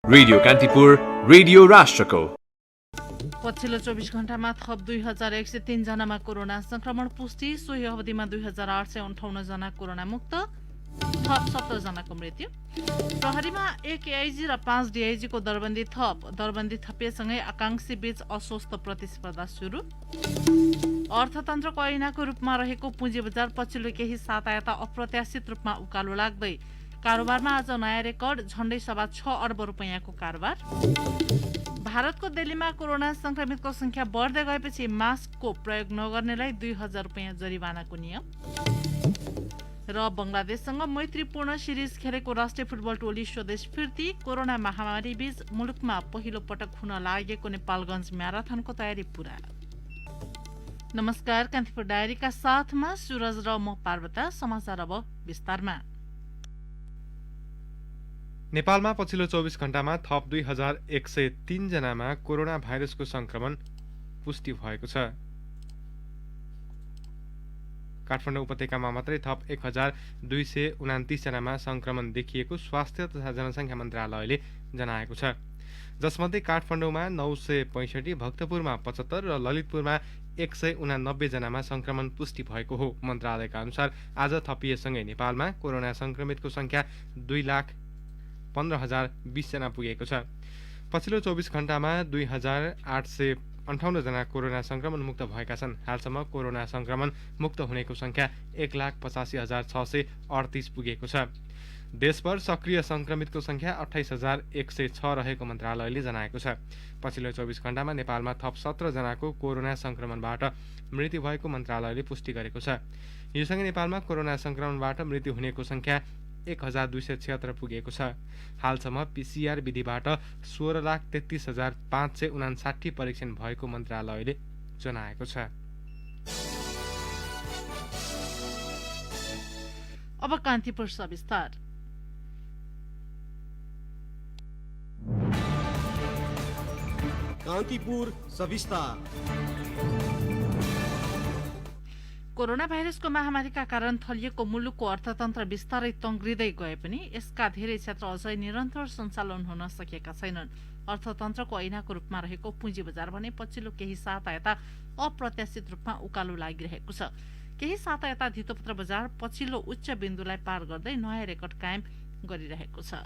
Radio Kantipur radio राष्ट्रको पछिल्लो 24 घण्टामा थप 2103 जनामा कोरोना संक्रमण पुष्टि। सोही अवधिमा 2858 जना कोरोना मुक्त, थप 17 जनाको मृत्यु। प्रहरीमा 1 एआइजी र 5 डिआइजीको दरबन्दी थप। दरबन्दी थपिएसँगै आकांक्षी बीच अस्वस्थ प्रतिस्पर्धा सुरु। अर्थतन्त्रको ऐनाको रूपमा रहेको पुँजी बजार पछिल्लो केही सातायता अप्रत्याशित रूपमा उकालो लाग्दै कारोबारमा आज नयाँ रेकर्ड, झण्डै 6.25 अर्ब रुपैयाँको कारोबार। भारतको दिल्लीमा कोरोना संक्रमितको संख्या बढ्दै गएपछि मास्कको प्रयोग नगर्नेलाई 2000 रुपैयाँ जरिवानाको नियम। र बंगलादेशसँग मैत्रीपूर्ण सिरिज खेलेको राष्ट्रिय फुटबल टोली स्वदेश फिर्ती। कोरोना महामारी बीच मुलुकमा पहिलो पटक हुन लागेको नेपालगञ्ज म्याराथनको तयारी पूरा। नमस्कार, कान्तिपुर डायरीका साथमा सुरज र म पार्वता। समाचार अब विस्तारमा। नेपालमा पछिल्लो 24 घण्टामा थप 2103 जनामा कोरोना भाइरसको संक्रमण पुष्टि भएको छ। काठमाडौँ उपत्यकामा मात्रै थप 1229 जनामा संक्रमण देखिएको स्वास्थ्य तथा जनसङ्ख्या मन्त्रालयले जनाएको छ। जसमध्ये काठमाडौँमा 965, भक्तपुरमा 75 र ललितपुरमा 189 जनामा संक्रमण पुष्टि भएको हो। मन्त्रालयका अनुसार आज थपिएसँगै नेपालमा कोरोना संक्रमितको संख्या 2,15,020 जना पुगेको छ। पछिल्लो 24 घण्टामा 2858 जना कोरोना संक्रमण मुक्त भएका छन्। हालसम्म कोरोना संक्रमण मुक्त हुनेको संख्या 1,85,638 पुगेको छ। देशभर सक्रिय संक्रमितको संख्या 28,106 रहेको मन्त्रालयले जनाएको छ। पछिल्लो 24 घण्टामा नेपालमा थप 17 जनाको कोरोना संक्रमणबाट मृत्यु भएको मन्त्रालयले पुष्टि गरेको छ। योसँगै नेपालमा कोरोना संक्रमणबाट मृत्यु हुनेको संख्या 1276 पुगेको छ। हालसम्म पीसीआर विधिबाट 16,33,559 परीक्षण भएको मन्त्रालयले जनाएको छ। अब कान्तिपुर सविस्तार। कान्तिपुर सविस्तार। कोरोना भाइरसको महामारीका कारण थलिएको मुलुकको अर्थतन्त्र बिस्तारै तङ्ग्रिँदै गए पनि यसका धेरै क्षेत्र अझै निरन्तर सञ्चालन हुन सकेका छैनन्। अर्थतन्त्रको ऐनाको रूपमा रहेको पुँजी बजार भने पछिल्लो केही साता अप्रत्याशित रूपमा उकालो लागिरहेको छ। केही साता धितोपत्र बजार पछिल्लो उच्च बिन्दुलाई पार गर्दै नयाँ रेकर्ड कायम गरिरहेको छ।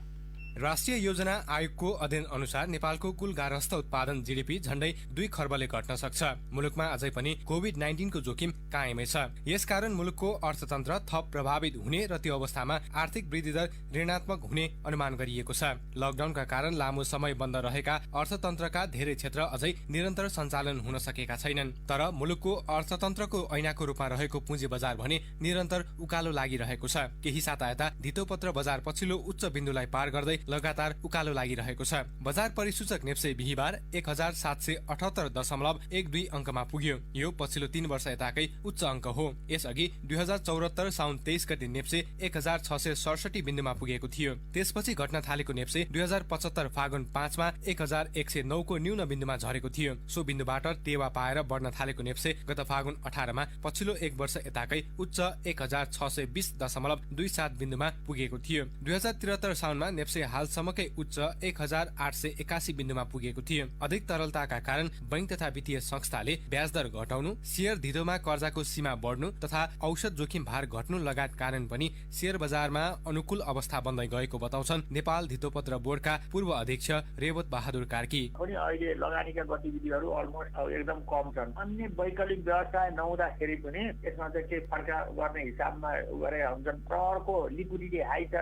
राष्ट्रिय योजना आयोगको अध्ययन अनुसार नेपालको कुल गार्हस्थ उत्पादन जीडीपी झण्डै 2 खर्बले घट्न सक्छ। मुलुकमा अझै पनि कोभिड-19 को जोखिम कायमै छ। यसकारण मुलुकको अर्थतन्त्र थप प्रभावित हुने र त्यो अवस्थामा आर्थिक वृद्धि दर ऋणात्मक हुने अनुमान गरिएको छ। लकडाउनका कारण लामो समय बन्द रहेका अर्थतन्त्रका धेरै क्षेत्र अझै निरन्तर सञ्चालन हुन सकेका छैनन्। तर मुलुकको अर्थतन्त्रको ऐनाको रूपमा रहेको पुँजी बजार भने निरन्तर उकालो लागिरहेको छ। केही साता धितोपत्र बजार पछिल्लो उच्च बिन्दुलाई पार गर्दै लगातार उकालो लागिरहेको छ। बजार परिसूचक नेप्से बिहीबार 1778.12 अङ्कमा पुग्यो। यो पछिल्लो 3 वर्ष यताकै उच्च अङ्क हो। यसअघि 2074 साउन 23 गते नेप्से 1667 बिन्दुमा पुगेको थियो। त्यसपछि घट्न थालेको नेप्से 2075 फागुन 5 मा 1109 को न्यून बिन्दुमा झरेको थियो। सो बिन्दुबाट टेवा पाएर बढ्न थालेको नेप्से गत फागुन 18 मा पछिल्लो 1 वर्ष यताकै उच्च 1620.27 बिन्दुमा पुगेको थियो। 2073 साउनमा नेप्से हालसम्मकै उच्च 1881 बिन्दुमा पुगेको थियो। अधिक तरलताका कारण बैंक तथा वित्तीय संस्थाले ब्याज दर घटाउनु, शेयर धितोमा कर्जाको सीमा बढ्नु तथा औषध जोखिम भार घट्नु लगायत कारण पनि शेयर बजारमा अनुकूल अवस्था बन्दै गएको बताउँछन् नेपाल धितोपत्र बोर्डका पूर्व अध्यक्ष रेवत बहादुर कार्की। पनि अहिले लगानीका गतिविधिहरू अलमोस्ट एकदम कम छन्। अन्य वैकल्पिक व्यवसाय नहुँदाखेरि पनि यसमा चाहिँ केही फर्का गर्ने हिसाबमा गरे हुन्छन्। प्रहरको लिक्विडिटी हाई छ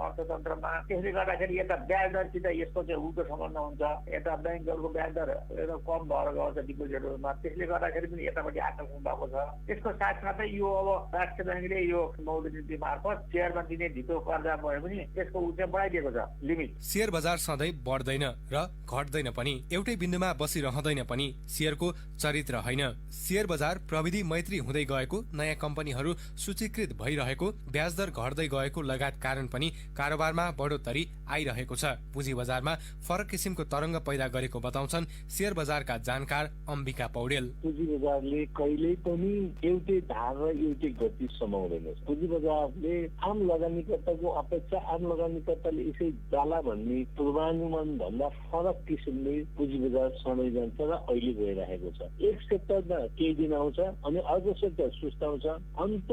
अर्थतन्त्रमा। त्यसले गर्दाखेरि यता ब्याज दरसित यसको चाहिँ उल्टो सम्बन्ध हुन्छ। यता ब्याङ्कहरूको ब्याज दर एकदम कम भएर गएको छ डिपोजिटहरूमा। त्यसले गर्दाखेरि पनि यतापट्टि आकर्षण भएको छ। यसको साथसाथै यो अब राष्ट्रिय ब्याङ्कले यो मौद्रिक नीति मार्फत शेयरमा दिने धितो कर्जा भए पनि त्यसको ऊ चाहिँ बढाइदिएको छ लिमिट। शेयर बजार सधैँ बढ्दैन र घट्दैन पनि, एउटै बिन्दुमा बसिरहँदैन पनि। शेयरको चरित्र होइन। शेयर बजार प्रविधि मैत्री हुँदै गएको, नयाँ कम्पनीहरू सूचीकृत भइरहेको, ब्याज दर घट्दै गएको लगायत कारण पनि कारोबारमा बढोत्तरी गरी आइरहेको छ। पुँजी बजारमा फरक किसिमको तरंग पैदा गरेको बताउँछन् शेयर बजारका जानकार अम्बिका पौडेल। पुँजी बजारले कहिल्यै पनि एउटै धार र एउटै गति समाउँदैन। पुँजी बजारले आम लगानीकर्ताको अपेक्षा आम लगानीकर्ताले यसै जाला भन्ने पूर्वानुमान भन्दा फरक किसिमले पुँजी बजार सधैँ जान्छ र अहिले गइरहेको छ। एक सेक्टरमा केही दिन आउँछ अनि अर्को सेक्टर सुस्ताउँछ, अन्त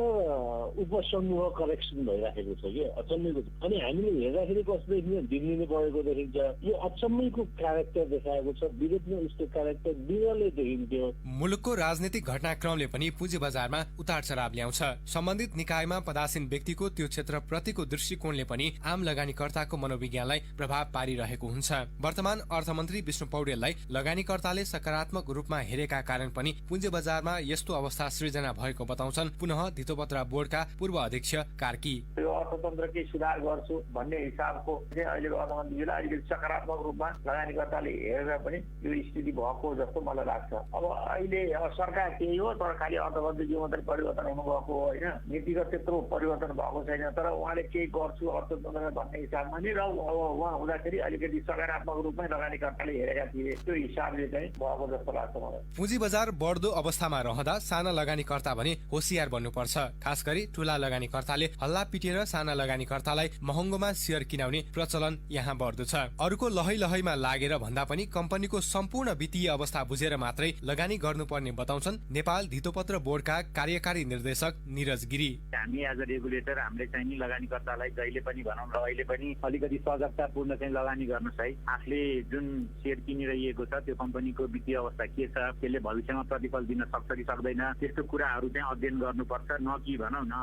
उपसमूह करेक्सन भइरहेको छ कि अचम्मैको। अनि हामीले हेर्दाखेरि कस्तो देखिन्छ, दिनदिनै बढेको देखिन्छ। यो अचम्मैको क्यारेक्टर देखाएको छ, विरोधमा यस्तो क्यारेक्टर बिरलै देखिन्थ्यो। मुलुकको राजनीतिक घटनाक्रमले पनि पुँजी बजारमा उतार चढाव ल्याउँछ। सम्बन्धित निकायमा पदासीन व्यक्तिको त्यो क्षेत्र प्रतिको दृष्टिकोणले पनि आम लगानीकर्ताको मनोविज्ञानलाई प्रभाव पारिरहेको हुन्छ। वर्तमान अर्थमन्त्री विष्णु पौडेललाई लगानीकर्ताले सकारात्मक रूपमा हेरेका कारण पनि पुँजी बजारमा यस्तो अवस्था सृजना भएको बताउँछन् पुनः धितोपत्र बोर्डका पूर्व अध्यक्ष कार्की। यो अर्थतन्त्रकै सुधार गर्छु भन्ने हिसाबको अहिलेको अर्थमन्त्रीलाई अलिकति सकारात्मक रूपमा लगानीकर्ताले हेरेर पनि यो स्थिति भएको जस्तो मलाई लाग्छ। अब अहिले सरकार त्यही हो, तर खालि अर्थमन्त्रीज्यू मात्रै परिवर्तन हुनुभएको हो होइन, नीतिगत त्यत्रो परिवर्तन भएको छैन। तर उहाँले केही गर्छु अर्थतन्त्र भन्ने हिसाबमा नि र उहाँ हुँदाखेरि अलिकति सकारात्मक रूपमै लगानीकर्ताले हेरेका थिए, त्यो हिसाबले चाहिँ भएको जस्तो लाग्छ मलाई। पुँजी बजार बढ्दो अवस्थामा रहँदा साना लगानीकर्ता भने होसियार बन्नुपर्छ। खास गरी ठूला लगानीकर्ताले हल्ला पिटेर साना लगानीकर्तालाई महँगोमा शेयर किनाउने प्रचलन यहाँ बढ्दो छ। अरूको लहै लहैमा लागेर भन्दा पनि कम्पनीको सम्पूर्ण वित्तीय अवस्था बुझेर मात्रै लगानी गर्नुपर्ने बताउँछन् नेपाल धितोपत्र बोर्डका कार्यकारी निर्देशक निरज गिरी। हामी एज अ रेगुलेटर हामीले चाहिँ नि लगानीकर्तालाई जहिले पनि भनौँ र अहिले पनि अलिकति सजगतापूर्ण चाहिँ लगानी गर्नुहोस् है। आफूले जुन शेयर किनिरहेको छ त्यो कम्पनीको वित्तीय अवस्था के छ, त्यसले भविष्यमा प्रतिफल दिन सक्छ कि सक्दैन, त्यस्तो कुराहरू चाहिँ अध्ययन गर्नुपर्छ। न कि भनौँ न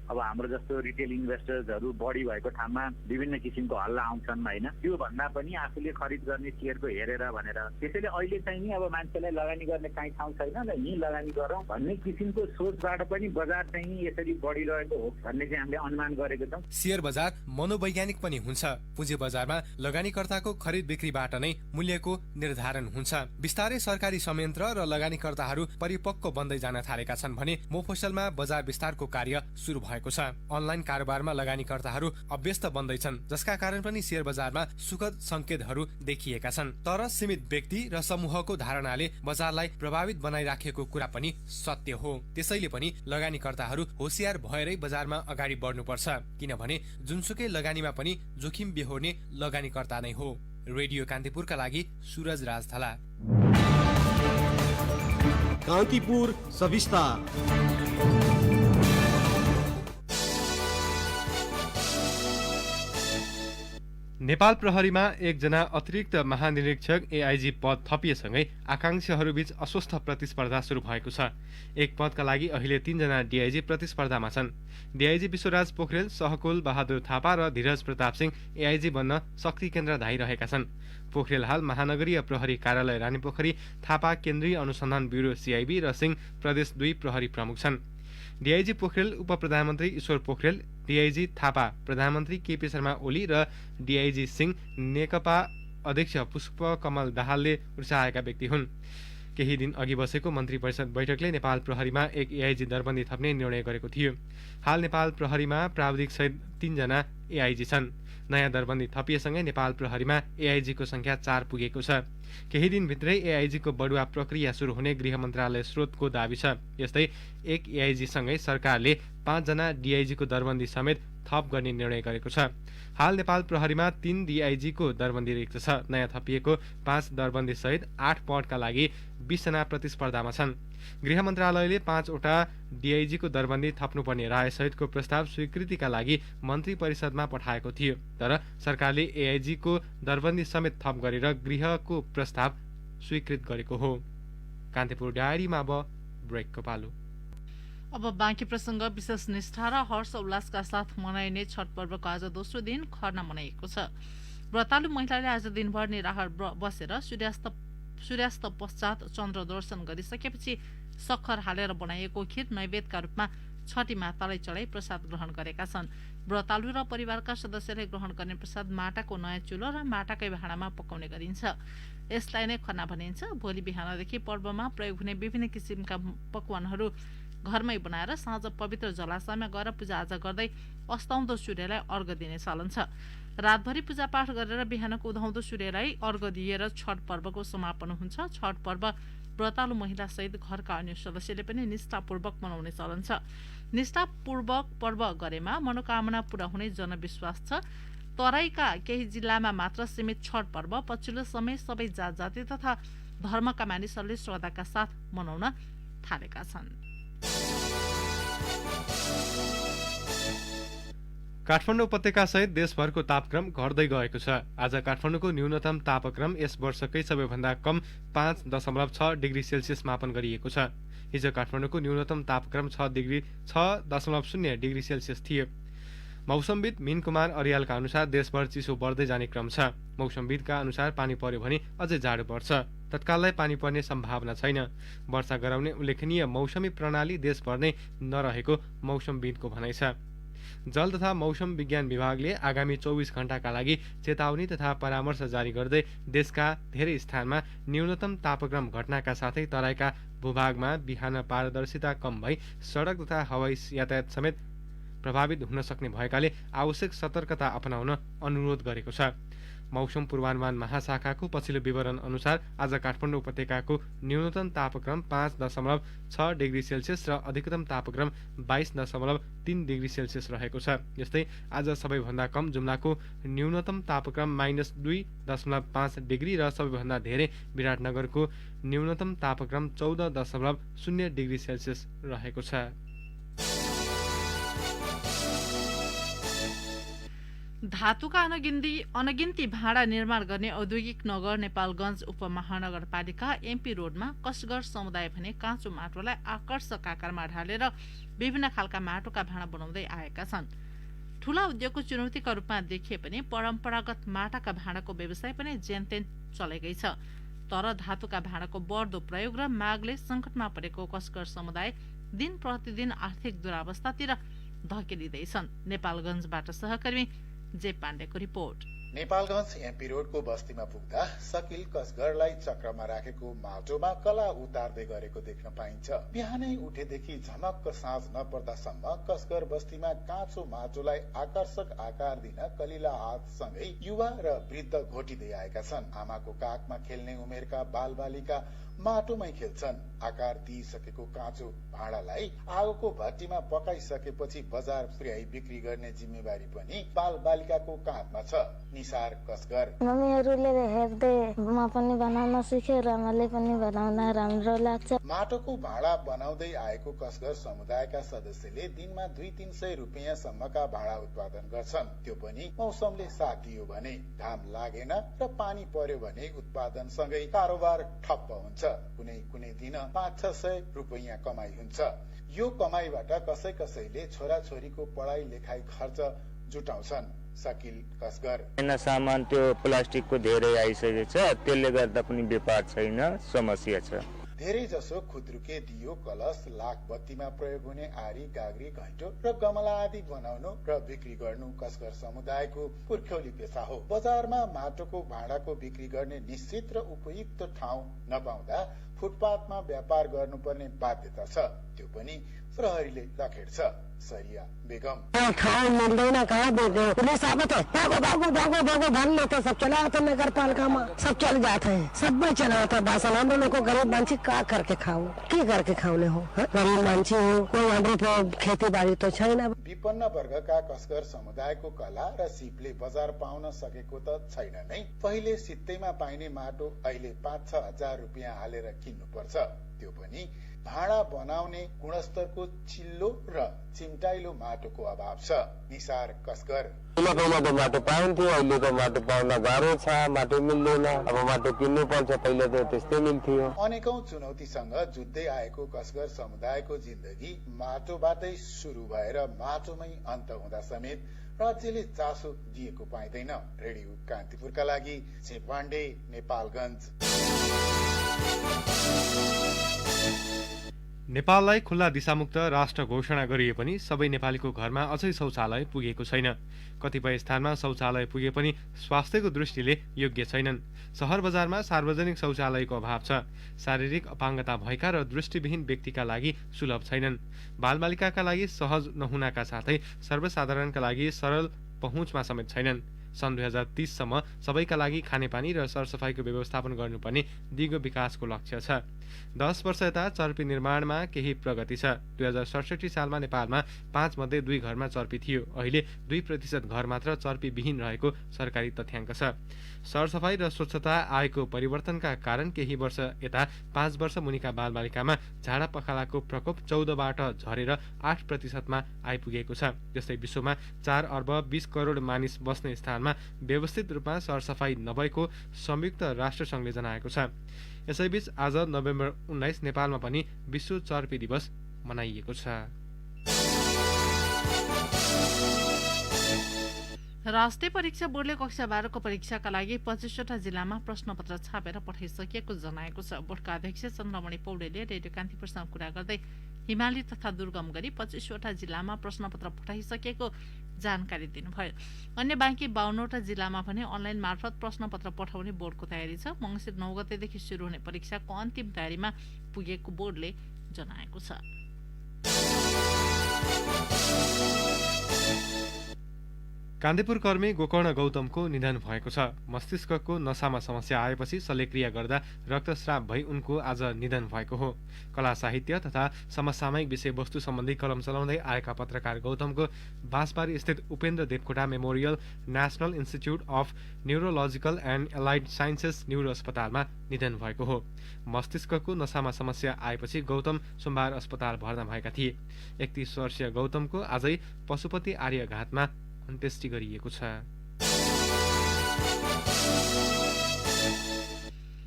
अब हाम्रो जस्तो रिटेल इन्भेस्टर्सहरू बढी भएको ठाउँमा विभिन्न किसिमको हल्ला आउँछन् होइन, त्यो भन्दा पनि आफूले खरिद गर्ने शेयरको हेरेर भनेर। त्यसैले अहिले चाहिँ नि अब मान्छेलाई लगानी गर्ने काहीँ ठाउँ छैन र यहीँ लगानी गरौँ भन्ने किसिमको सोचबाट पनि बजार चाहिँ यसरी बढिरहेको हो भन्ने चाहिँ हामीले अनुमान गरेको छौँ। शेयर बजार मनोवैज्ञानिक पनि हुन्छ। पुँजी बजारमा लगानीकर्ताको खरिद बिक्रीबाट नै मूल्यको निर्धारण हुन्छ। बिस्तारै सरकारी संयन्त्र र लगानीकर्ताहरू परिपक्व बन्दै जान थालेका छन् भने मोफसलमा बजार विस्तारको कार्य सुरु भएको छ। अनलाइन कारोबारमा लगानीकर्ताहरू अभ्यस्त बन्दैछन्, जसका कारण पनि शेयर बजारमा सुखद संकेतहरू देखिएका छन्। तर सीमित व्यक्ति र समूहको धारणाले बजारलाई प्रभावित बनाइराखेको कुरा पनि सत्य हो। त्यसैले पनि लगानीकर्ताहरू होसियार भएरै बजारमा अगाडि बढ्नुपर्छ, किनभने जुनसुकै लगानीमा पनि जोखिम बेहोर्ने लगानीकर्ता नै हो। रेडियो कान्तिपुरका लागि सूरज राजथला। कान्तिपुर सविस्तार। नेपाल प्रहरीमा एकजना अतिरिक्त महानिरीक्षक एआइजी पद थपिएसँगै आकांक्षीहरूबीच अस्वस्थ प्रतिस्पर्धा सुरु भएको छ। एक पदका लागि अहिले 3 जना डीआइजी प्रतिस्पर्धामा छन्। डीआइजी विश्वराज पोखरेल, सहकुल बहादुर थापा र धीरज प्रताप सिंह एआइजी बन्न शक्ति केन्द्र धाइरहेका छन्। पोखरेल हाल महानगरीय प्रहरी कार्यालय रानीपोखरी, थापा केन्द्रीय अनुसन्धान ब्युरो सीआईबी र सिंह प्रदेश 2 प्रहरी प्रमुख छन्। डीआइजी पोखरेल उपप्रधानमन्त्री ईश्वर पोखरेल, डीआइजी थापा प्रधानमन्त्री केपी शर्मा ओली र डीआइजी सिंह नेकपा अध्यक्ष पुष्पकमल दाहालले उर्साएका व्यक्ति हुन्। केही दिन अघि बसेको मन्त्री परिषद बैठकले नेपाल प्रहरीमा एक एआइजी दरबन्दी थप्ने निर्णय गरेको थियो। हाल नेपाल प्रहरीमा प्राविधिक सहित 3 जना एआइजी छन्। नयाँ दरबन्दी थपिएसँगै नेपाल प्रहरीमा एआइजीको संख्या 4 पुगेको छ। केही दिनभित्रै एआइजीको बढुवा प्रक्रिया सुरु हुने गृह मन्त्रालय स्रोतको दावी छ। यस्तै एक एआइजी सँगै सरकारले 5 जना डीआइजीको दरबन्दी समेत थप गर्ने निर्णय गरेको छ। हाल नेपाल प्रहरीमा 3 डीआइजीको दरबन्दी रिक्त छ। नयाँ थपिएको 5 दरबन्दी सहित 8 पदका लागि 20 जना प्रतिस्पर्धामा छन्। गृह मन्त्रालयले 5 वटा डीआइजीको दरबन्दी थप्नुपर्ने राय सहितको प्रस्ताव स्वीकृतिका लागि मन्त्री परिषदमा पठाएको थियो, तर सरकारले एआइजीको दरबन्दी समेत थप गरेर गृहको प्रस्ताव स्वीकृत गरेको हो। कान्तिपुर डायरीमा अब ब्रेकको पालो। अब बाँकी प्रसङ्ग। विशेष निष्ठा र हर्ष उल्लासका साथ मनाइने छठ पर्वको आज दोस्रो दिन खर्ना मनाइएको छ। व्रतालु महिलाले आज दिनभर निराहार बसेर सूर्यास्त पश्चात चन्द्र दर्शन गरिसकेपछि सक्खर हालेर बनाइएको खीर नैवेद्यका रूपमा छठी मातालाई चढाई प्रसाद ग्रहण गरेका छन्। व्रतालु र परिवारका सदस्यले ग्रहण गर्ने प्रसाद माटाको नयाँ चुलो र माटाकै भाँडामा पकाउने गरिन्छ। यसलाई नै खर्ना भनिन्छ। भोलि बिहानदेखि पर्वमा प्रयोग हुने विभिन्न किसिमका पकवानहरू घरमै बनाएर साँझ पवित्र जलाशयमा गएर पूजाआजा गर्दै अस्ताउँदो सूर्यलाई अर्घ दिने चलन छ। रातभरि पूजापाठ गरेर बिहानको उदाउँदो सूर्यलाई अर्घ दिएर छठ पर्वको समापन हुन्छ। छठ पर्व व्रतालु महिलासहित घरका अन्य सदस्यले पनि निष्ठापूर्वक मनाउने चलन छ। निष्ठापूर्वक पर्व गरेमा मनोकामना पूरा हुने जनविश्वास छ। तराईका केही जिल्लामा मात्र सीमित छठ पर्व पछिल्लो समय सबै जात जाति तथा धर्मका मानिसहरूले श्रद्धाका साथ मनाउन थालेका छन्। काठमाडौँ उपत्यकासहित देशभरको तापक्रम घट्दै गएको छ। आज काठमाडौँको न्यूनतम तापक्रम यस वर्षकै सबैभन्दा कम 5.6 डिग्री सेल्सियस मापन गरिएको छ। हिजो काठमाडौँको न्यूनतम तापक्रम 6.0 डिग्री सेल्सियस थियो। मौसमविद मीन कुमार अरियालका अनुसार देशभर चिसो बढ्दै जाने क्रम छ। मौसमविदका अनुसार पानी पर्यो भने अझै जाडो बढ्छ। तत्काललाई पानी पर्ने सम्भावना छैन। वर्षा गराउने उल्लेखनीय मौसमी प्रणाली देशभर नै नरहेको मौसमविदको भनाइ छ। जल तथा मौसम विज्ञान विभागले आगामी 24 घण्टाका लागि चेतावनी तथा परामर्श जारी गर्दै देशका धेरै स्थानमा न्यूनतम तापक्रम घटनाका साथै तराईका भूभागमा बिहान पारदर्शिता कम भई सडक तथा हवाई यातायात समेत प्रभावित हुन सक्ने भएकाले आवश्यक सतर्कता अपनाउन अनुरोध गरेको छ। मौसम पूर्वानुमान महाशाखाको पछिल्लो विवरण अनुसार आज काठमाडौँ उपत्यकाको न्यूनतम तापक्रम 5.6 डिग्री सेल्सियस र अधिकतम तापक्रम 22.3 डिग्री सेल्सियस रहेको छ। यस्तै आज सबैभन्दा कम जुम्लाको न्यूनतम तापक्रम -2.5 डिग्री र सबैभन्दा धेरै विराटनगरको न्यूनतम तापक्रम 14.0 डिग्री सेल्सियस रहेको छ। धातुका अनगिन्ती भाँडा निर्माण गर्ने औद्योगिक नगर नेपालगञ्ज उपमहानगरपालिका एमपी रोडमा कसगर समुदाय भने काँचो माटोलाई आकर्षक आकारमा ढालेर विभिन्न खालका माटोका भाँडा बनाउँदै आएका छन्। ठूला उद्योगको चुनौतीका रूपमा देखिए पनि परम्परागत माटाका भाँडाको व्यवसाय पनि जेनतेन चलेकै छ। तर धातुका भाँडाको बढ्दो प्रयोग र मागले संकटमा परेको कसगर समुदाय दिन प्रतिदिन आर्थिक दुरावस्थातिर धकेलिँदैछन्। नेपालगञ्जबाट सहकर्मी जे पाण्डेको रिपोर्ट। नेपालगञ्ज एमपी रोडको बस्तीमा पुग्दा सकिल कसगरलाई चक्रमा राखेको माटोमा कला उतार्दै गरेको देख्न पाइन्छ। बिहानै उठेदेखि झमक्क साँझ नपर्दासम्म कसगर बस्तीमा काँचो माटोलाई आकर्षक आकार दिन कलिला हातसँगै युवा र वृद्ध घोटिँदै आएका छन्। आमाको काखमा खेल्ने उमेरका बालबालिका माटोमै खेल्छन्। आकार दिइसकेको काँचो भाँडालाई आगोको भट्टीमा पकाइसकेपछि बजार पुर्याई बिक्री गर्ने जिम्मेवारी पनि बालबालिकाको काँधमा छ। निसार कसगर मम्मीहरूले हेर्दै म पनि बनाउन सिकेँ र मलाई पनि बनाउन राम्रो लाग्छ। माटोको भाँडा बनाउँदै आएको कसगर समुदायका सदस्यले दिनमा 200-300 रुपियाँसम्मका भाँडा उत्पादन गर्छन्। त्यो पनि मौसमले साथ दियो भने, घाम लागेन र पानी पर्यो भने उत्पादनसँगै कारोबार ठप्प हुन्छ। कुनै दिन 500-600 रुपियाँ कमाई हुन्छ। यो कमाईबाट कसैले छोराछोरीको पढाइ लेखाइ खर्च जुटाउँछन्। सकिल कसगर सामान त्यो प्लास्टिकको धेरै आइसकेको छ, त्यसले गर्दा पनि व्यापार छैन, समस्या छ। धेरै जसो खुद्रुके दियो, कलश, लाख बत्तीमा प्रयोग हुने आरी, गाग्री, घैँटो र गमला आदि बनाउनु र बिक्री गर्नु कसगर समुदायको पुर्ख्यौली पेशा हो। बजारमा माटोको भाँडाको बिक्री गर्ने निश्चित र उपयुक्त ठाउँ नपाउँदा फुटपाथमा व्यापार गर्नुपर्ने बाध्यता छ। त्यो पनि प्रहरीले लखेड्छ। सरिया बेगम ठाउँ मिल्दैन, कहाँ देखे पुलिस आवे तो भागो भागने तो सब चला आता नगर पालिका में, सब चल जाते हैं, सब में चला आता भाषण। हम लोग को गरीब मानसी का करके खाओ, की करके खाउने हो, गरीब मानसी हो, कोही हाम्रो खेती बाड़ी तो छैन। विपन्न वर्गका कसगर समुदायको कला र सिपले बजार पाउन सकेको त छैन नै। पहिले सित्तैमा पाइने माटो अहिले 5-6 हजार रुपियाँ हालेर किन्नु पर्छ। त्यो पनि भाँडा बनाउने गुणस्तरको चिल्लो र चिम्टाइलो माटोको अभाव छ। निसार कसगर पहिलाको माटो पाइन्थ्यो, अहिलेको माटो पाउन गाह्रो छ, माटो मिल्दैन। अब माटो किन्नु पर्छ, पहिले त त्यस्तै मिल्थ्यो। अनेकौं चुनौतीसँग जुझ्दै आएको कसगर समुदायको जिन्दगी माटोबाटै सुरु भएर माटोमै अन्त हुँदा समेत राज्यले चासो दिएको पाइँदैन। रेडियो कान्तिपुरका लागि जे पाण्डे, नेपालगञ्ज। नेपाललाई खुल्ला दिशामुक्त राष्ट्र घोषणा गरिए पनि सबै नेपालीको घरमा अझै शौचालय पुगेको छैन। कतिपय स्थानमा शौचालय पुगे पनि स्वास्थ्यको दृष्टिले योग्य छैनन्। सहर बजारमा सार्वजनिक शौचालयको अभाव छ। शारीरिक अपाङ्गता भएका र दृष्टिविहीन व्यक्तिका लागि सुलभ छैनन्। बालबालिकाका लागि सहज नहुनाका साथै सर्वसाधारणका लागि सरल पहुँचमा समेत छैनन्। सन् 2030 सम्म सबैका लागि खानेपानी र सरसफाइको व्यवस्थापन गर्नुपर्ने दिगो विकासको लक्ष्य छ। 10 वर्ष यता चर्पी निर्माणमा केही प्रगति छ। 2067 सालमा नेपालमा 5 मध्ये 2 घरमा चर्पी थियो। अहिले 2% घर मात्र चर्पी विहीन रहेको सरकारी तथ्याङ्क छ। सरसफाइ र स्वच्छता आएको परिवर्तनका कारण केही वर्ष यता 5 वर्ष मुनिका बालबालिकामा झाडा पखालाको प्रकोप 14बाट झरेर 8%मा आइपुगेको छ। जस्तै विश्वमा 4 अर्ब 20 करोड मानिस बस्ने स्थानमा व्यवस्थित रूपमा सरसफाइ नभएको संयुक्त राष्ट्रसङ्घले जनाएको छ। यसैबीच आज नोभेम्बर 19 नेपालमा पनि विश्व चर्पी दिवस मनाइएको छ। राष्ट्रिय परीक्षा बोर्डले कक्षा 12 को परीक्षाका लागि 25वटा जिल्लामा प्रश्नपत्र छापेर पठाइसकेको जनाएको छ। बोर्डका अध्यक्ष चन्द्रमणि पौडेलले रेडियो कान्तिपुरसँग कुरा गर्दै हिमाली तथा दुर्गम गरी 25वटा जिल्लामा प्रश्नपत्र पठाइसकेको जानकारी दिनुभयो। अन्य बाँकी 52वटा जिल्लामा पनि अनलाइन मार्फत प्रश्नपत्र पठाउने बोर्डको तयारी छ। मङ्सिर 9 गतेदेखि सुरु हुने परीक्षाको अन्तिम तयारीमा पुगेको बोर्डले जनाएको छ। कान्तिपुर कर्मी गोकर्ण गौतमको निधन भएको छ। मस्तिष्कको नसामा समस्या आएपछि शल्यक्रिया गर्दा रक्तस्राव भई उनको आज निधन भएको हो। कला साहित्य तथा समसामयिक विषयवस्तु सम्बन्धी कलम चलाउँदै आएका पत्रकार गौतमको बाँसबारी स्थित Upendra Devkota memorial national institute of neurological and allied sciences neuro अस्पतालमा निधन भएको हो। मस्तिष्कको नसामा समस्या आएपछि गौतम सोमबार अस्पताल भर्ना भएका थिए। 31 वर्षीय गौतमको आजै पशुपति आर्यघाटमा अन्त्येष्टि गरिएको छ।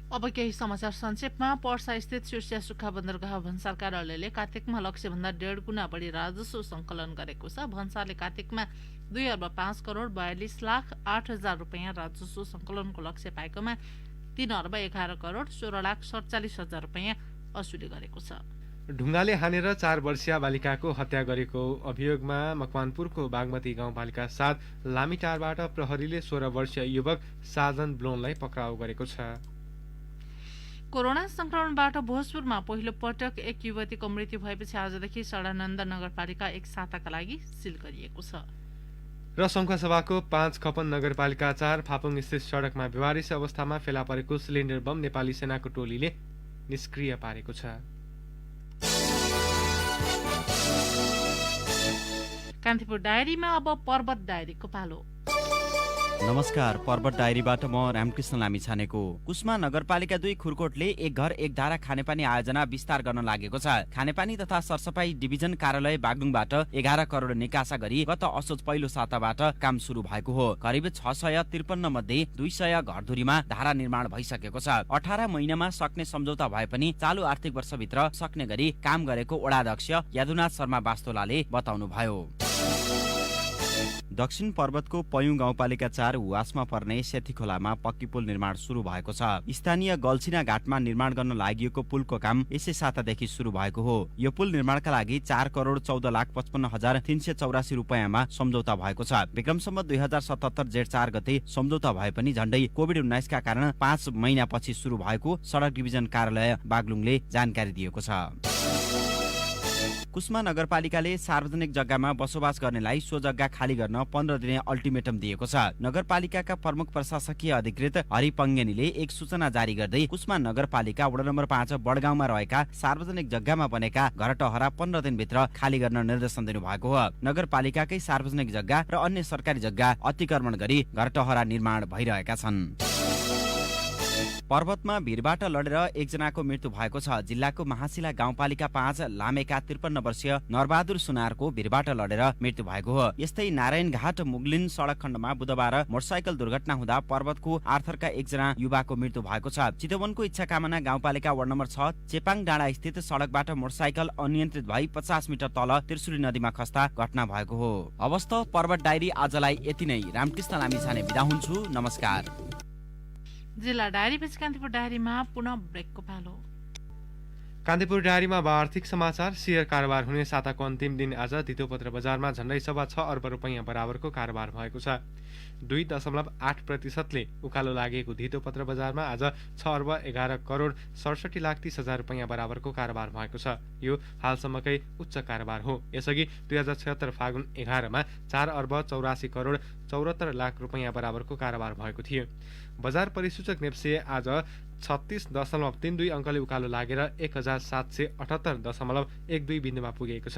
अब केही समाचार संक्षेपमा। पर्सा स्थित शीर्षिया सुक्खा बन्दरगाह भन्सार कार्यालयले कार्तिकमा लक्ष्यभन्दा 1.5 गुणा बढी राजस्व सङ्कलन गरेको छ। भन्सारले कार्तिकमा 2 अर्ब 5 करोड 42 लाख 8 हजार रुपियाँ राजस्व सङ्कलनको लक्ष्य पाएकोमा 3 अर्ब 11 करोड 16 लाख 47 हजार रुपियाँ असुली गरेको छ। ढुङ्गाले हानेर 4 वर्षीय बालिकाको हत्या गरेको अभियोगमा मकवानपुरको बागमती गाउँपालिका 7 लामीटारबाट प्रहरीले 16 वर्षीय युवक साजन ब्लोनलाई पक्राउ गरेको छ। कोरोना संक्रमणबाट भोजपुरमा पहिलो पटक एक युवतीको मृत्यु भएपछि आजदेखि सडानन्द नगरपालिका एक साताका लागि सिल गरिएको छ। र सङ्खुवासभाको 5 खपन नगरपालिका 4 फापुङ स्थित सडकमा बेवारिस अवस्थामा फेला परेको सिलिन्डर बम नेपाली सेनाको टोलीले निष्क्रिय पारेको छ। कान्तिपुर डायरीमा अब पर्वत डायरीको पालो। नमस्कार, पर्वत डायरीबाट म रामकृष्ण लामिछानेको। कुस्मा नगरपालिका 2 खुरकोटले एक घर एक धारा खानेपानी आयोजना विस्तार गर्न लागेको छ। खानेपानी तथा सरसफाई डिभिजन कार्यालय बागलुङबाट 11 करोड निकासा गरी गत असोज पहिलो साताबाट काम सुरु भएको हो। करिब 653 मध्ये 200 घरधुरीमा धारा निर्माण भइसकेको छ। 18 महिनामा सक्ने सम्झौता भए पनि चालु आर्थिक वर्षभित्र सक्ने गरी काम गरेको वडाध्यक्ष यादुनाथ शर्मा बास्तोलाले बताउनु भयो। दक्षिण पर्वतको पयुँ गाउँपालिका 4 हुवासमा पर्ने सेती खोलामा पक्की पुल निर्माण सुरु भएको छ। स्थानीय गल्छिना घाटमा निर्माण गर्न लागिएको पुलको काम यसै सातादेखि सुरु भएको हो। यो पुल निर्माणका लागि 4 करोड 14 लाख 55 हजार 384 रुपियाँमा सम्झौता भएको छ। विक्रमसम्म 2077 जेठ 4 गते सम्झौता भए पनि झण्डै कोभिड-19 का कारण 5 महिनापछि सुरु भएको सडक डिभिजन कार्यालय बागलुङले जानकारी दिएको छ। कुस्मा नगरपालिकाले सार्वजनिक जग्गामा बसोबास गर्नेलाई सो जग्गा खाली गर्न 15 दिने अल्टिमेटम दिएको छ। नगरपालिकाका प्रमुख प्रशासकीय अधिकृत हरि पंगेनीले एक सूचना जारी गर्दै कुस्मा नगरपालिका वडा नम्बर 5 बडगाउँमा रहेका सार्वजनिक जग्गामा बनेका घरटहरा 15 दिनभित्र खाली गर्न निर्देशन दिनुभएको हो। नगरपालिकाकै सार्वजनिक जग्गा र अन्य सरकारी जग्गा अतिक्रमण गरी घरटहरा निर्माण भइरहेका छन्। पर्वतमा भिरबाट लडेर एकजनाको मृत्यु भएको छ। जिल्लाको महाशिला गाउँपालिका 5 लामेका 53 वर्षीय नरबहादुर सुनारको भिरबाट लडेर मृत्यु भएको हो। यस्तै नारायणघाट मुगलिन सडक खण्डमा बुधबार मोटरसाइकल दुर्घटना हुँदा पर्वतको आर्थरका एकजना युवाको मृत्यु भएको छ। चितवनको इच्छाकामना गाउँपालिका वडा नम्बर 6 चेपाङ डाँडा स्थित सडकबाट मोटरसाइकल अनियन्त्रित भई 50 मिटर तल त्रिशुली नदीमा खस्दा घटना भएको हो। अवस्था पर्वत डायरी आजलाई यति नै। रामकृष्ण लामिछाने बिदा हुन्छु। नमस्कार। जिल्ला डायरीपछि कान्तिपुर डायरीमा पुनः ब्रेकको पालो। कान्तिपुर डायरीमा आर्थिक समाचार। शेयर कारोबार हुने साताको अन्तिम दिन आज धितोपत्र बजारमा झण्डै 6.25 अर्ब रुपैयाँ बराबरको कारोबार भएको छ। 2.8%ले उकालो लागेको धितो पत्र बजारमा आज 6,11,60,30,00,000 रुपैयाँ बराबरको कारोबार भएको छ। यो हालसम्मकै उच्च कारोबार हो। यसअघि 2076 फागुन 11 मा 4,84,74,00,000 रुपैयाँ बराबरको कारोबार भएको थियो। बजार परिसूचक नेप्से आज 36.32 अङ्कले उकालो लागेर 1,778.12 बिन्दुमा पुगेको छ।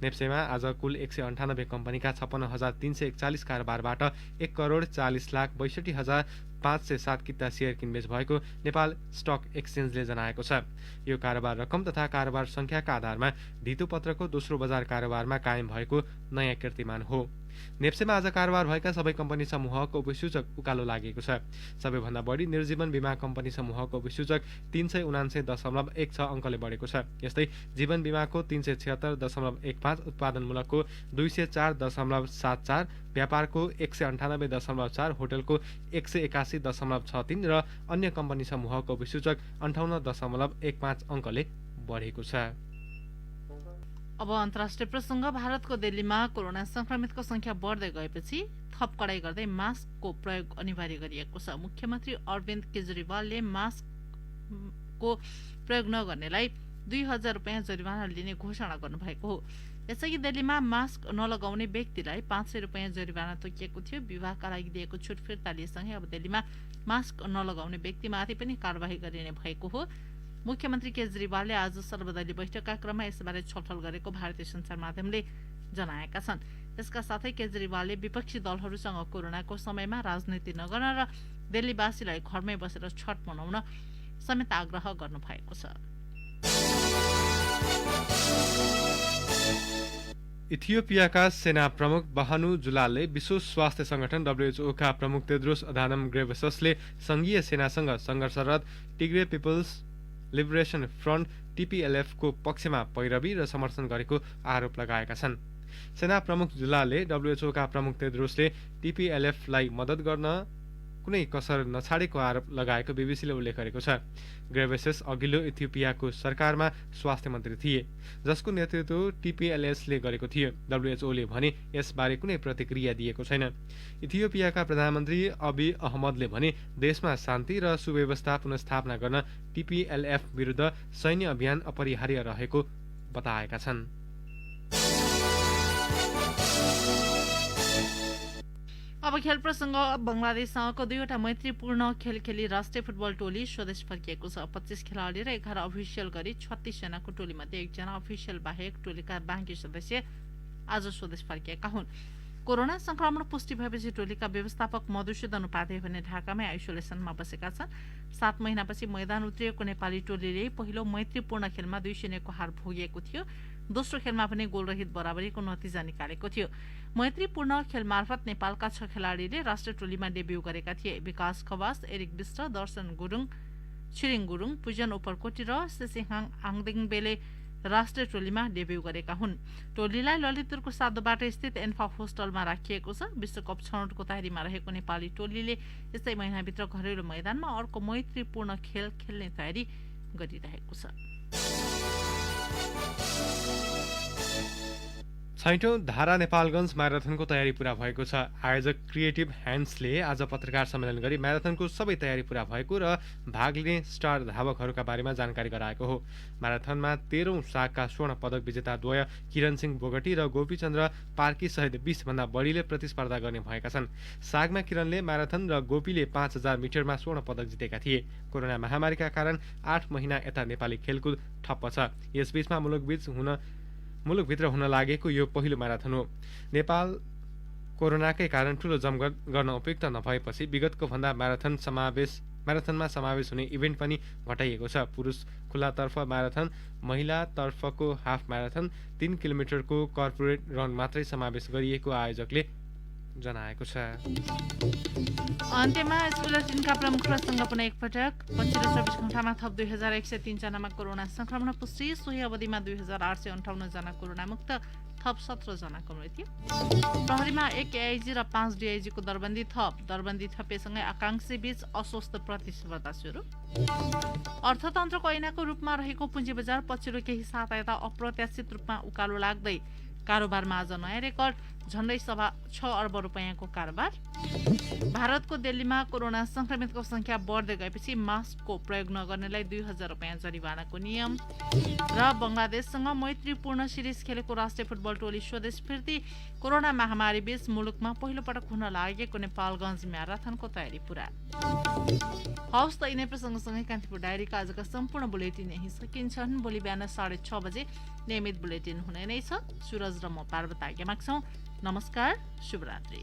नेप्सेमा आज कुल 198 कम्पनीका 56,341 कारोबारबाट 1,40,62,507 किता सेयर किनबेच भएको नेपाल स्टक एक्सचेन्जले जनाएको छ। यो कारोबार रकम तथा कारोबार संख्याका आधारमा धितो पत्रको दोस्रो बजार कारोबारमा कायम भएको नयाँ कीर्तिमान हो। नेप्सेमा आज कारोबार भएका सबै कम्पनी समूहको उपसूचक उकालो लागेको छ। सबैभन्दा बढी निर्जीवन बीमा कम्पनी समूहको उपसूचक 379.16 अङ्कले बढेको छ। यस्तै जीवन बीमाको 376.15, उत्पादनमूलकको 204.74, व्यापारको 198.4, होटलको 181.63 र अन्य कम्पनी समूहको उपसूचक 58.15 अङ्कले बढेको छ। अब अन्तर्राष्ट्रिय प्रसङ्ग। भारतको दिल्लीमा कोरोना संक्रमितको संख्या बढ्दै गएपछि थप कडाई गर्दै मास्कको प्रयोग अनिवार्य गरिएको छ। मुख्यमन्त्री अरविन्द केजरीवालले मास्कको प्रयोग नगर्नेलाई 2,000 रुपैयाँ जरिवाना लिने घोषणा गर्नुभएको हो। यसअघि दिल्लीमा मास्क नलगाउने व्यक्तिलाई 500 रुपैयाँ जरिवाना तोकिएको थियो। विवाहका लागि दिएको छुट फिर्ता लिएसँगै अब दिल्लीमा मास्क नलगाउने व्यक्तिमाथि पनि कारबाही गरिने भएको हो। मुख्यमन्त्री केजरीवालले आज सर्वदलीय बैठकका क्रममा यसबारे छलफल गरेको भारतीय सञ्चार माध्यमले जनाएका छन्। यसका साथै केजरीवालले विपक्षी दलहरूसँग कोरोनाको समयमा राजनीति नगर्न र दिल्लीवासीलाई घरमै बसेर छठ मनाउन समेत आग्रह गर्नुभएको छ। इथियोपियाका सेना प्रमुख बहानु जुलालले विश्व स्वास्थ्य संगठन WHO का प्रमुख तेद्रोस अधानम ग्रेबेससले संघीय सेनासँग संघर्षरत Tigray People's Liberation Front TPLF को पक्षमा पैरवी र समर्थन गरेको आरोप लगाएका छन्। सेना प्रमुख जुलालले WHO का प्रमुख तेद्रोसले TPLF लाई मद्दत गर्न कुनै कसर नछाडेको आरोप लगाएको बीबीसीले उल्लेख गरेको छ। ग्रेबेसस अघिल्लो इथियोपियाको सरकारमा स्वास्थ्य मन्त्री थिए, जसको नेतृत्व TPLF ले गरेको थियो। WHO ले भने यसबारे कुनै प्रतिक्रिया दिएको छैन। इथियोपियाका प्रधानमन्त्री अबी अहमदले भने देशमा शान्ति र सुव्यवस्था पुनर्स्थापना गर्न TPLF विरुद्ध सैन्य अभियान अपरिहार्य रहेको बताएका छन्। अब खेल प्रसङ्ग। बङ्गलादेशसँगको 2वटा मैत्रीपूर्ण खेल खेली राष्ट्रिय फुटबल टोली स्वदेश फर्किएको छ। 25 खेलाडी र 11 अफिसियल गरी 36 जनाको टोलीमध्ये 1 जना अफिसियल बाहेक टोलीका बाँकी सदस्य आज स्वदेश फर्किएका हुन्। कोरोना संक्रमण पुष्टि भएपछि टोलीका व्यवस्थापक मधुसूदन उपाध्याय भने ढाकामै आइसोलेसनमा बसेका छन्। 7 महिनापछि मैदान उत्रिएको नेपाली टोलीले पहिलो मैत्रीपूर्ण खेलमा 2-0 को हार भोगेको थियो। दोस्रो खेलमा पनि गोलरहित बराबरीको नतिजा निकालेको थियो। मैत्रीपूर्ण खेल मार्फत नेपालका 6 खेलाडीले राष्ट्रिय टोलीमा डेब्यू गरेका थिए। विकास खवास, एरिक विष्ट, दर्शन गुरुङ, छिरिङ गुरुङ, पुजन उपरकोटी र सेसिहाङ आङदिङबेले राष्ट्रिय टोलीमा डेब्यू गरेका हुन्। टोलीलाई ललितपुरको साधोबाट स्थित एन्फा होस्टलमा राखिएको छ। विश्वकप छनौटको तयारीमा रहेको नेपाली टोलीले यसै महिनाभित्र घरेलु मैदानमा अर्को मैत्रीपूर्ण खेल खेल्ने तयारी गरिरहेको छ। छैठौं धारा नेपालगञ्ज म्याराथनको तयारी पूरा भएको छ। आयोजक क्रिएटिभ ह्यान्ड्सले आज पत्रकार सम्मेलन गरी म्याराथनको सबै तयारी पूरा भएको र भाग लिने स्टार धावकहरूका बारेमा जानकारी गराएको हो। म्याराथनमा 13औं सागका स्वर्ण पदक विजेताद्वय किरण सिंह बोगटी र गोपीचन्द्र पार्की सहित 20 भन्दा बढीले प्रतिस्पर्धा गर्ने भएका छन्। सागमा किरणले म्याराथन र गोपीले 5000 मिटरमा स्वर्ण पदक जितेका थिए। कोरोना महामारीका कारण 8 महिना यता नेपाली खेलकुद ठप्प छ। यसबीचमा मुलुकभित्र हुन लागेको यो पहिलो म्याराथन हो। नेपाल कोरोनाकै कारण ठूलो जमघट गर्न उपयुक्त नभएपछि विगतको भन्दा म्याराथनमा समावेश हुने इभेन्ट पनि घटाइएको छ। पुरुष खुल्लातर्फ म्याराथन, महिलातर्फको हाफ म्याराथन, 3 किलोमिटरको कर्पोरेट रन मात्रै समावेश गरिएको आयोजकले जनाएको छ। अन्त्यमा बुलेटिनका प्रमुख प्रसङ्ग पुनः एकपटक। पछिल्लो 24 घण्टामा थप 2103 जनामा कोरोना संक्रमण पुष्टि। सोही अवधिमा 2858 जना कोरोना मुक्त, थप 17 जनाको मृत्यु। प्रहरीमा 1 एआइजी र 5 डिआइजी को दरबन्दी थप। दरबन्दी थपेसँगै आकांक्षी बीच अस्वस्थ प्रतिस्पर्धा सुरु। अर्थतन्त्रको ऐनाको रूपमा रहेको पुँजी बजार पछिल्लो केही साता यता अप्रत्याशित रूपमा उकालो लाग्दै कारोबारमा आज नयाँ रेकर्ड। झण्डै 6 अर्ब रुपैयाँको कारोबार। भारतको दिल्लीमा कोरोना संक्रमितको संख्या बढ्दै गएपछि मास्कको प्रयोग नगर्नेलाई 2000 रुपैयाँ जरिवानाको नियम। र बंगलादेशसँग मैत्रीपूर्ण सिरिज खेलेको राष्ट्रिय फुटबल टोली स्वदेश फिर्ती। कोरोना महामारी बीच मुलुकमा पहिलो पटक हुन लागेको नेपालगञ्ज म्याराथनको तयारी पूरा। हवस् त यिनै प्रसङ्गसँगै कान्तिपुर डायरीका आजका सम्पूर्ण बुलेटिन यही सकिन्छन्। भोलि बिहान 6:30 बजे नियमित बुलेटिन हुने नै छ। सुरज र म पार्वत आज्ञा माग्छौं। नमस्कार, शुभरात्रि।